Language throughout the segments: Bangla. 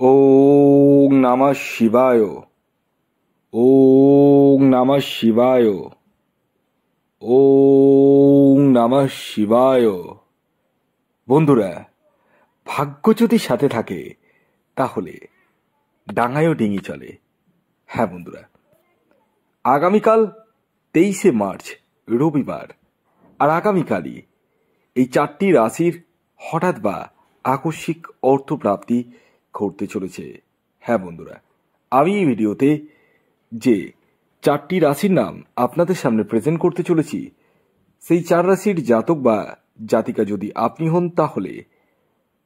ওং নমঃ শিবায়। ওং নমঃ শিবায়। ওং নমঃ শিবায়। বন্ধুরা, ভাগ্য যদি সাথে থাকে তাহলে ডাঙায়ও ডিঙি চলে। হ্যাঁ বন্ধুরা, আগামীকাল 23শে মার্চ রবিবার, আর আগামীকালই এই 4টি রাশির হঠাৎ বা আকস্মিক অর্থপ্রাপ্তি ঘটতে চলেছে। হ্যাঁ বন্ধুরা, আমি এই ভিডিওতে যে 4টি রাশির নাম আপনাদের সামনে প্রেজেন্ট করতে চলেছি, সেই 4 রাশির জাতক বা জাতিকা যদি আপনি হন তাহলে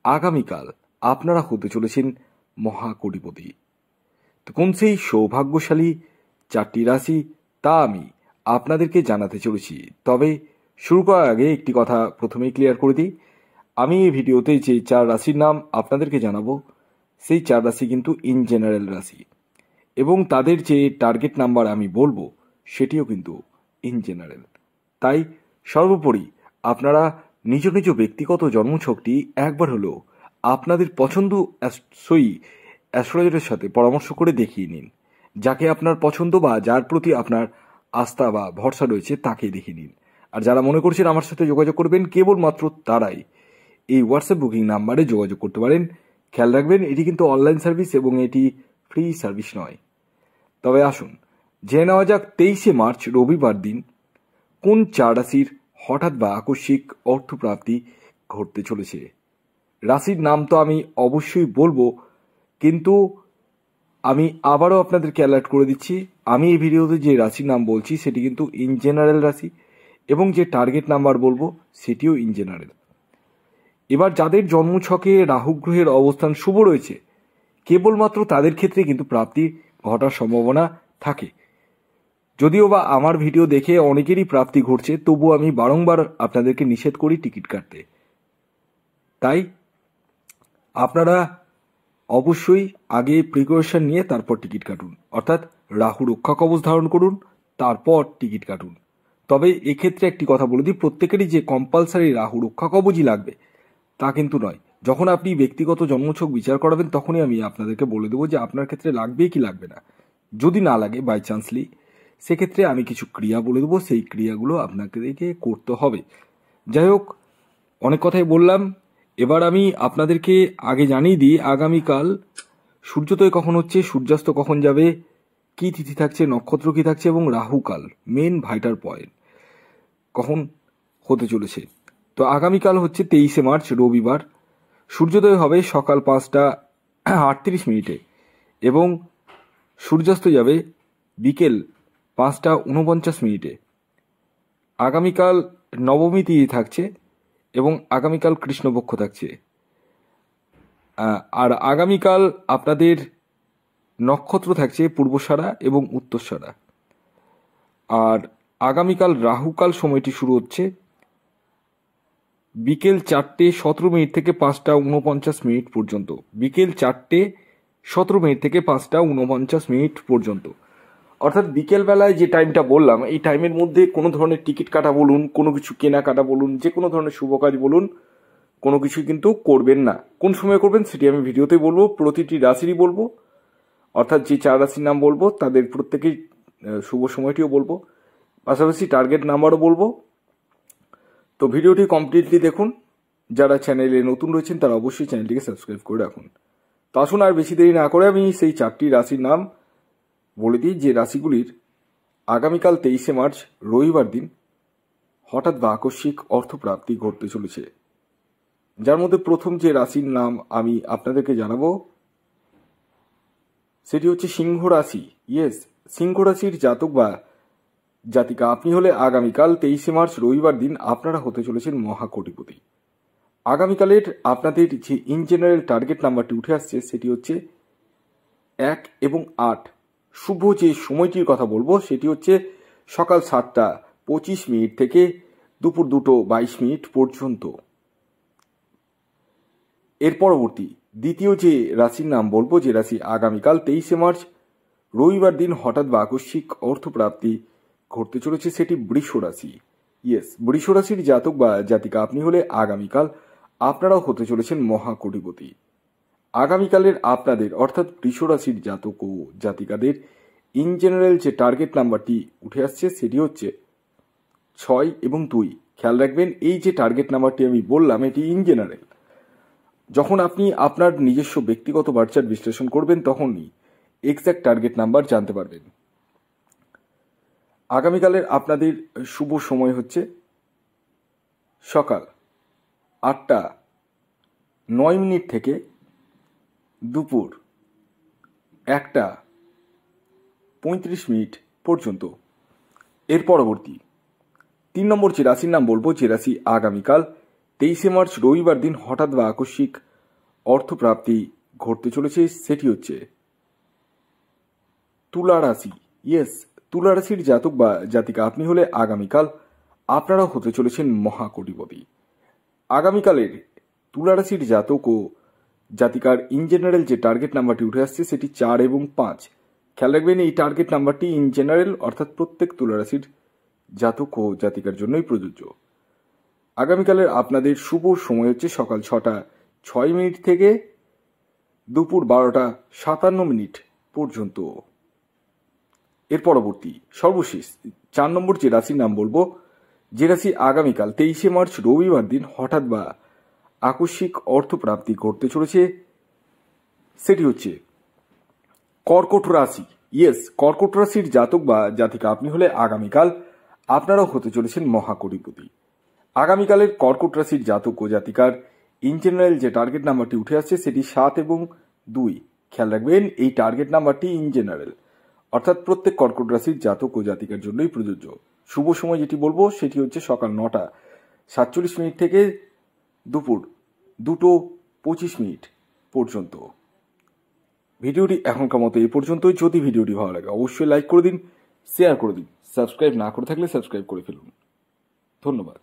আগামীকাল আপনারা হতে চলেছেন মহাকোটিপতি। তো কোন সেই সৌভাগ্যশালী 4টি রাশি তা আমি আপনাদেরকে জানাতে চলেছি। তবে শুরু করার আগে একটি কথা প্রথমেই ক্লিয়ার করে দিই, আমি এই ভিডিওতে যে 4 রাশির নাম আপনাদেরকে জানাবো সেই 4 রাশি কিন্তু ইন জেনারেল রাশি, এবং তাদের যে টার্গেট নাম্বার আমি বলবো সেটিও কিন্তু ইন জেনারেল। তাই সর্বোপরি আপনারা নিজ নিজ ব্যক্তিগত জন্মছকটি একবার হলেও আপনাদের পছন্দ সই অ্যাস্ট্রোলজারের সাথে পরামর্শ করে দেখিয়ে নিন। যাকে আপনার পছন্দ বা যার প্রতি আপনার আস্থা বা ভরসা রয়েছে তাকেই দেখিয়ে নিন। আর যারা মনে করছেন আমার সাথে যোগাযোগ করবেন, কেবলমাত্র তারাই এই হোয়াটসঅ্যাপ বুকিং নাম্বারে যোগাযোগ করতে পারেন। খেয়াল রাখবেন, এটি কিন্তু অনলাইন সার্ভিস এবং এটি ফ্রি সার্ভিস নয়। তবে আসুন জেনে নেওয়া যাক 23শে মার্চ রবিবার দিন কোন 4 রাশির হঠাৎ বা আকস্মিক অর্থপ্রাপ্তি ঘটতে চলেছে। রাশির নাম তো আমি অবশ্যই বলবো, কিন্তু আমি আবারও আপনাদেরকে অ্যালার্ট করে দিচ্ছি, আমি এই ভিডিওতে যে রাশির নাম বলছি সেটি কিন্তু ইন জেনারেল রাশি, এবং যে টার্গেট নাম্বার বলবো সেটিও ইন জেনারেল। এবার যাদের জন্মছকে রাহু গ্রহের অবস্থান শুভ রয়েছে, কেবলমাত্র তাদের ক্ষেত্রে কিন্তু প্রাপ্তি ঘটার সম্ভাবনা থাকে। যদিও বা আমার ভিডিও দেখে অনেকেরই প্রাপ্তি ঘটছে, তবুও আমি বারংবার আপনাদেরকে নিষেধ করি টিকিট কাটতে। তাই আপনারা অবশ্যই আগে প্রিকশন নিয়ে তারপর টিকিট কাটুন, অর্থাৎ রাহু রক্ষা কবচ ধারণ করুন, তারপর টিকিট কাটুন। তবে এক্ষেত্রে একটি কথা বলে দিই, প্রত্যেকেরই যে কম্পালসারি রাহু রক্ষা কবচই লাগবে তা কিন্তু নয়। যখন আপনি ব্যক্তিগত জন্মছক বিচার করাবেন তখনই আমি আপনাদেরকে বলে দেবো যে আপনার ক্ষেত্রে লাগবে কি লাগবে না। যদি না লাগে বাই চান্সলি, সেক্ষেত্রে আমি কিছু ক্রিয়া বলে দেবো, সেই ক্রিয়াগুলো আপনাদেরকে করতে হবে। যাই হোক, অনেক কথাই বললাম, এবার আমি আপনাদেরকে আগে জানিয়ে দিই আগামীকাল সূর্যোদয় কখন হচ্ছে, সূর্যাস্ত কখন যাবে, কি তিথি থাকছে, নক্ষত্র কি থাকছে, এবং রাহুকাল মেন ভাইটাল পয়েন্ট কখন হতে চলেছে। তো আগামীকাল হচ্ছে 23শে মার্চ রবিবার, সূর্যোদয় হবে সকাল 5টা 38 মিনিটে এবং সূর্যাস্ত যাবে বিকেল 5টা 49 মিনিটে। আগামীকাল নবমী তিথি থাকছে এবং আগামীকাল কৃষ্ণপক্ষ থাকছে। আর আগামীকাল আপনাদের নক্ষত্র থাকছে পূর্বসারা এবং উত্তরসারা। আর আগামীকাল রাহুকাল সময়টি শুরু হচ্ছে বিকেল 4টে 17 মিনিট থেকে 5টা 49 মিনিট পর্যন্ত। বিকেল 4টে 17 মিনিট থেকে 5টা 49 মিনিট পর্যন্ত, অর্থাৎ বিকেলবেলায় যে টাইমটা বললাম এই টাইমের মধ্যে কোনো ধরনের টিকিট কাটা বলুন, কোনো কিছু কেনাকাটা বলুন, যে কোনো ধরনের শুভ কাজ বলুন, কোনো কিছু কিন্তু করবেন না। কোন সময় করবেন সেটি আমি ভিডিওতে বলবো, প্রতিটি রাশিরই বলবো, অর্থাৎ যে 4 রাশির নাম বলবো তাদের প্রত্যেকেই শুভ সময়টিও বলবো, পাশাপাশি টার্গেট নাম্বারও বলবো। তো ভিডিওটি কমপ্লিটলি দেখুন। যারা চ্যানেলে নতুন রয়েছেন তারা অবশ্যই চ্যানেলটিকে সাবস্ক্রাইব করে রাখুন। তো আসুন আর বেশি দেরি না করে আমি সেই 4টি রাশির নাম বলে দিই, যে রাশিগুলির আগামীকাল 23শে মার্চ রবিবার দিন হঠাৎ বা আকস্মিক অর্থপ্রাপ্তি ঘটতে চলেছে। যার মধ্যে প্রথম যে রাশির নাম আমি আপনাদেরকে জানাবো সেটি হচ্ছে সিংহ রাশি। ইয়েস, সিংহ রাশির জাতক বা জাতিকা আপনি হলে আগামীকাল 23শে মার্চ রবিবার দিন আপনারা হতে চলেছেন মহাকোটিপতি। আগামীকালের আপনাদের যে ইন জেনারেল টার্গেট নাম্বারটি উঠে আসছে সেটি হচ্ছে 1 এবং 8। শুভ যে সময়টির কথা বলবো সেটি হচ্ছে সকাল 7টা 25 মিনিট থেকে দুপুর 2টো 22 মিনিট পর্যন্ত। এর পরবর্তী দ্বিতীয় যে রাশির নাম বলবো, যে রাশি আগামীকাল 23শে মার্চ রবিবার দিন হঠাৎ বা আকস্মিক অর্থপ্রাপ্তি ঘটতে চলেছে, সেটি বৃষ রাশি। ইয়েস, বৃষ রাশির জাতক বা জাতিকা আপনি হলে আগামীকাল আপনারাও হতে চলেছেন মহাকোটিপতি। আগামীকালের আপনাদের অর্থাৎ বৃষ রাশির জাতক ও জাতিকাদের ইন জেনারেল যে টার্গেট নাম্বারটি উঠে আসছে সেটি হচ্ছে 6 এবং 2। খেয়াল রাখবেন, এই যে টার্গেট নাম্বারটি আমি বললাম এটি ইন জেনারেল। যখন আপনি আপনার নিজস্ব ব্যক্তিগত বার্চার বিশ্লেষণ করবেন তখনই এক্স্যাক্ট টার্গেট নাম্বার জানতে পারবেন। আগামীকালের আপনাদের শুভ সময় হচ্ছে সকাল 8:09 থেকে দুপুর 1:35 পর্যন্ত। এর পরবর্তী 3 নম্বর যে রাশির নাম বলবো, যে রাশি আগামীকাল 23 মার্চ রবিবার দিন হঠাৎ বা আকস্মিক অর্থপ্রাপ্তি ঘটতে চলেছে, সেটি হচ্ছে তুলা রাশি। ইয়েস, তুলা রাশির জাতক বা জাতিকা আপনি হলে আগামীকাল আপনারাও হতে চলেছেন মহাকোটিপতি। আগামীকালের তুলা রাশির জাতক ও জাতিকার ইন জেনারেল যে টার্গেট নাম্বারটি উঠে আসছে সেটি 4 এবং 5। খেয়াল রাখবেন, এই টার্গেট নাম্বারটি ইন জেনারেল অর্থাৎ প্রত্যেক তুলা রাশির জাতক ও জাতিকার জন্যই প্রযোজ্য। আগামীকালের আপনাদের শুভ সময় হচ্ছে সকাল 6:06 থেকে দুপুর 12:57 পর্যন্ত। এর পরবর্তী সর্বশেষ 4 নম্বর যে রাশির নাম বলবো, যে রাশি আগামীকাল 23 মার্চ রবিবার দিন হঠাৎ বা আকস্মিক অর্থপ্রাপ্তি ঘটতে চলেছে, সেটি হচ্ছে কর্কট রাশি। ইয়েস, কর্কট রাশির জাতক বা জাতিকা আপনি হলে আগামীকাল আপনারাও হতে চলেছেন মহাকোটিপতি। আগামীকালের কর্কট রাশির জাতক ও জাতিকার ইন জেনারেল যে টার্গেট নাম্বারটি উঠে আসছে সেটি 7 এবং 2। খেয়াল রাখবেন, এই টার্গেট নাম্বারটি ইন জেনারেল অর্থাৎ প্রত্যেক কর্কট রাশির জাতক ও জাতিকার জন্যই প্রযোজ্য। শুভ সময় যেটি বলবো সেটি হচ্ছে সকাল 9:47 থেকে দুপুর 2:25 পর্যন্ত। ভিডিওটি এখনকার মতো এই পর্যন্তই। যদি ভিডিওটি ভালো লাগে অবশ্যই লাইক করে দিন, শেয়ার করে দিন, সাবস্ক্রাইব না করে থাকলে সাবস্ক্রাইব করে ফেলুন। ধন্যবাদ।